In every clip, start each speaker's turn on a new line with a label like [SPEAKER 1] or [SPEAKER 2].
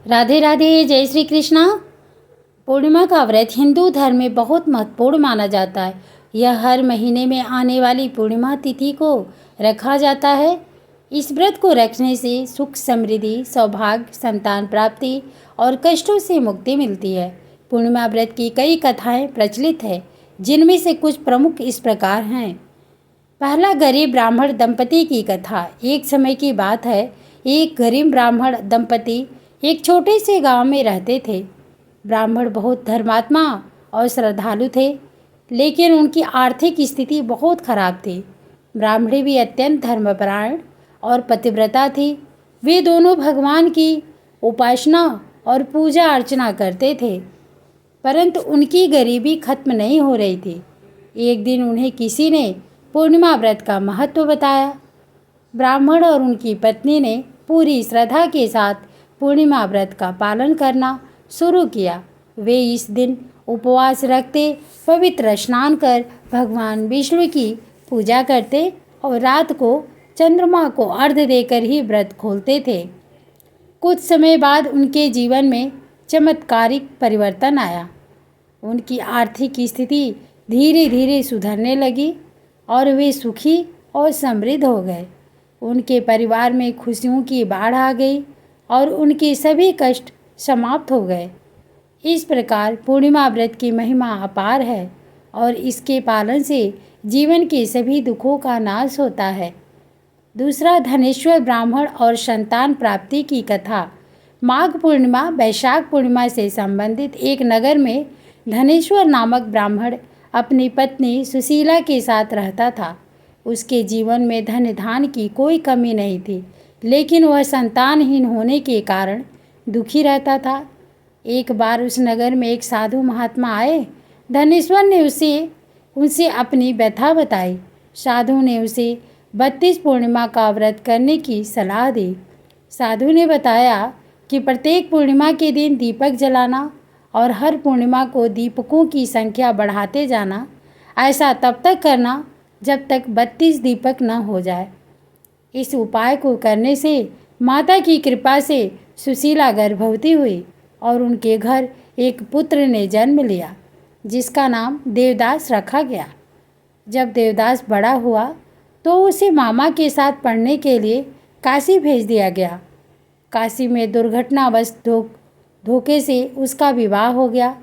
[SPEAKER 1] राधे राधे, जय श्री कृष्णा। पूर्णिमा का व्रत हिंदू धर्म में बहुत महत्वपूर्ण माना जाता है। यह हर महीने में आने वाली पूर्णिमा तिथि को रखा जाता है। इस व्रत को रखने से सुख, समृद्धि, सौभाग्य, संतान प्राप्ति और कष्टों से मुक्ति मिलती है। पूर्णिमा व्रत की कई कथाएं प्रचलित है, जिनमें से कुछ प्रमुख इस प्रकार हैं। पहला, गरीब ब्राह्मण दंपति की कथा। एक समय की बात है, एक गरीब ब्राह्मण दंपति एक छोटे से गांव में रहते थे। ब्राह्मण बहुत धर्मात्मा और श्रद्धालु थे, लेकिन उनकी आर्थिक स्थिति बहुत खराब थी। ब्राह्मणी भी अत्यंत धर्मपरायण और पतिव्रता थी। वे दोनों भगवान की उपासना और पूजा अर्चना करते थे, परंतु उनकी गरीबी खत्म नहीं हो रही थी। एक दिन उन्हें किसी ने पूर्णिमा व्रत का महत्व बताया। ब्राह्मण और उनकी पत्नी ने पूरी श्रद्धा के साथ पूर्णिमा व्रत का पालन करना शुरू किया। वे इस दिन उपवास रखते, पवित्र स्नान कर भगवान विष्णु की पूजा करते और रात को चंद्रमा को अर्घ्य देकर ही व्रत खोलते थे। कुछ समय बाद उनके जीवन में चमत्कारिक परिवर्तन आया। उनकी आर्थिक स्थिति धीरे धीरे सुधरने लगी और वे सुखी और समृद्ध हो गए। उनके परिवार में खुशियों की बाढ़ आ गई और उनके सभी कष्ट समाप्त हो गए। इस प्रकार पूर्णिमा व्रत की महिमा अपार है और इसके पालन से जीवन के सभी दुखों का नाश होता है। दूसरा, धनेश्वर ब्राह्मण और संतान प्राप्ति की कथा। माघ पूर्णिमा वैशाख पूर्णिमा से संबंधित एक नगर में धनेश्वर नामक ब्राह्मण अपनी पत्नी सुशीला के साथ रहता था। उसके जीवन में धन धान की कोई कमी नहीं थी, लेकिन वह संतानहीन होने के कारण दुखी रहता था। एक बार उस नगर में एक साधु महात्मा आए। धनेश्वर ने उनसे अपनी व्यथा बताई। साधु ने उसे 32 पूर्णिमा का व्रत करने की सलाह दी। साधु ने बताया कि प्रत्येक पूर्णिमा के दिन दीपक जलाना और हर पूर्णिमा को दीपकों की संख्या बढ़ाते जाना। ऐसा तब तक करना जब तक 32 दीपक न हो जाए। इस उपाय को करने से माता की कृपा से सुशीला गर्भवती हुई और उनके घर एक पुत्र ने जन्म लिया, जिसका नाम देवदास रखा गया। जब देवदास बड़ा हुआ तो उसे मामा के साथ पढ़ने के लिए काशी भेज दिया गया। काशी में दुर्घटनावश धोखे से उसका विवाह हो गया।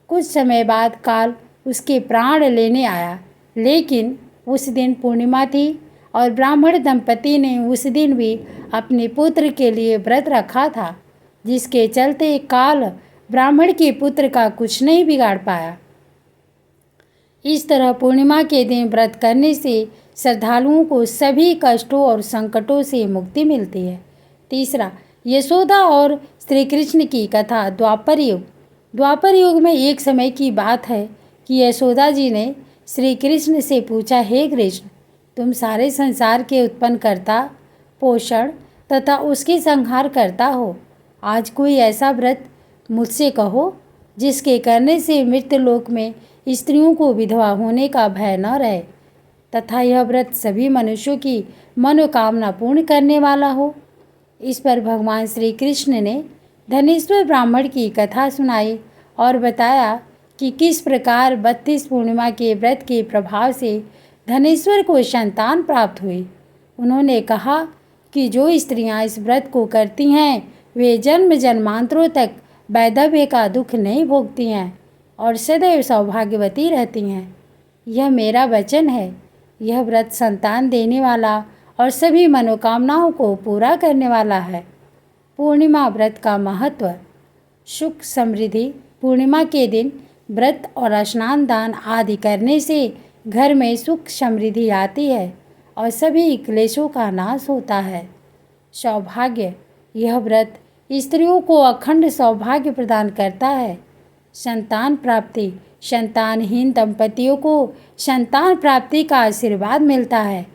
[SPEAKER 1] कुछ समय बाद काल उसके प्राण लेने आया, लेकिन उस दिन पूर्णिमा थी और ब्राह्मण दंपति ने उस दिन भी अपने पुत्र के लिए व्रत रखा था, जिसके चलते काल ब्राह्मण के पुत्र का कुछ नहीं बिगाड़ पाया। इस तरह पूर्णिमा के दिन व्रत करने से श्रद्धालुओं को सभी कष्टों और संकटों से मुक्ति मिलती है। तीसरा, यशोदा और श्री कृष्ण की कथा। द्वापर युग। द्वापर युग में एक समय की बात है कि यशोदा जी ने श्री कृष्ण से पूछा, हे कृष्ण, तुम सारे संसार के उत्पन्न करता, पोषण तथा उसके संहार करता हो। आज कोई ऐसा व्रत मुझसे कहो जिसके करने से मृत्यु लोक में स्त्रियों को विधवा होने का भय न रहे, तथा यह व्रत सभी मनुष्यों की मनोकामना पूर्ण करने वाला हो। इस पर भगवान श्री कृष्ण ने धनेश्वर ब्राह्मण की कथा सुनाई और बताया कि किस प्रकार 32 पूर्णिमा के व्रत के प्रभाव से धनेश्वर को संतान प्राप्त हुई। उन्होंने कहा कि जो स्त्रियां इस व्रत को करती हैं, वे जन्म जन्मांतरों तक वैधव्य का दुख नहीं भोगती हैं और सदैव सौभाग्यवती रहती हैं। यह मेरा वचन है। यह व्रत संतान देने वाला और सभी मनोकामनाओं को पूरा करने वाला है। पूर्णिमा व्रत का महत्व। सुख समृद्धि। पूर्णिमा के दिन व्रत और स्नान दान आदि करने से घर में सुख समृद्धि आती है और सभी क्लेशों का नाश होता है। सौभाग्य। यह व्रत स्त्रियों को अखंड सौभाग्य प्रदान करता है। संतान प्राप्ति। संतानहीन दंपतियों को संतान प्राप्ति का आशीर्वाद मिलता है।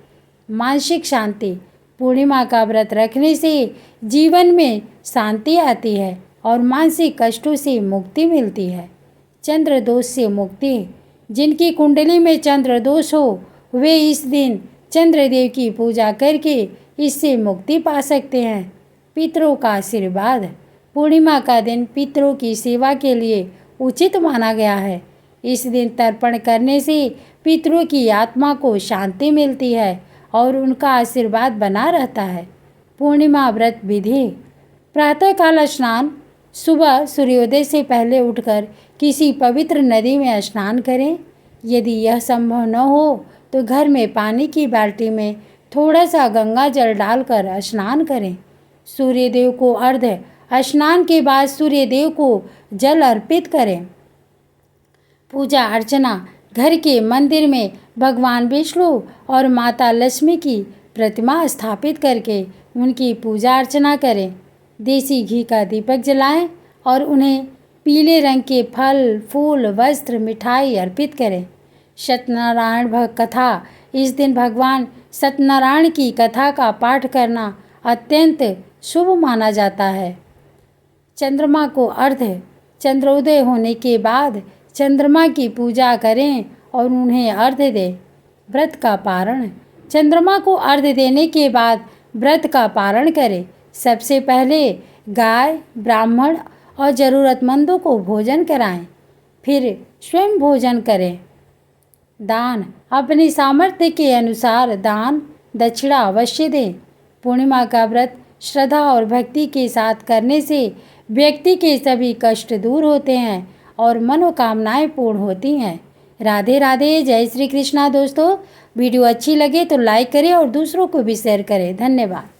[SPEAKER 1] मानसिक शांति। पूर्णिमा का व्रत रखने से जीवन में शांति आती है और मानसिक कष्टों से मुक्ति मिलती है। चंद्र दोष से मुक्ति। जिनकी कुंडली में चंद्र दोष हो, वे इस दिन चंद्रदेव की पूजा करके इससे मुक्ति पा सकते हैं। पितरों का आशीर्वाद। पूर्णिमा का दिन पितरों की सेवा के लिए उचित माना गया है। इस दिन तर्पण करने से पितरों की आत्मा को शांति मिलती है और उनका आशीर्वाद बना रहता है। पूर्णिमा व्रत विधि। प्रातःकाल स्नान। सुबह सूर्योदय से पहले उठकर किसी पवित्र नदी में स्नान करें। यदि यह संभव न हो तो घर में पानी की बाल्टी में थोड़ा सा गंगा जल डालकर स्नान करें। सूर्यदेव को अर्घ्य। स्नान के बाद सूर्यदेव को जल अर्पित करें। पूजा अर्चना। घर के मंदिर में भगवान विष्णु और माता लक्ष्मी की प्रतिमा स्थापित करके उनकी पूजा अर्चना करें। देसी घी का दीपक जलाएं और उन्हें पीले रंग के फल, फूल, वस्त्र, मिठाई अर्पित करें। सत्यनारायण कथा। इस दिन भगवान सत्यनारायण की कथा का पाठ करना अत्यंत शुभ माना जाता है। चंद्रमा को अर्घ्य। चंद्रोदय होने के बाद चंद्रमा की पूजा करें और उन्हें अर्घ्य दें। व्रत का पारण। चंद्रमा को अर्घ्य देने के बाद व्रत का पारण करें। सबसे पहले गाय, ब्राह्मण और ज़रूरतमंदों को भोजन कराएं, फिर स्वयं भोजन करें। दान। अपनी सामर्थ्य के अनुसार दान दक्षिणा अवश्य दें। पूर्णिमा का व्रत श्रद्धा और भक्ति के साथ करने से व्यक्ति के सभी कष्ट दूर होते हैं और मनोकामनाएं पूर्ण होती हैं। राधे राधे। जय श्री कृष्णा। दोस्तों, वीडियो अच्छी लगे तो लाइक करें और दूसरों को भी शेयर करें। धन्यवाद।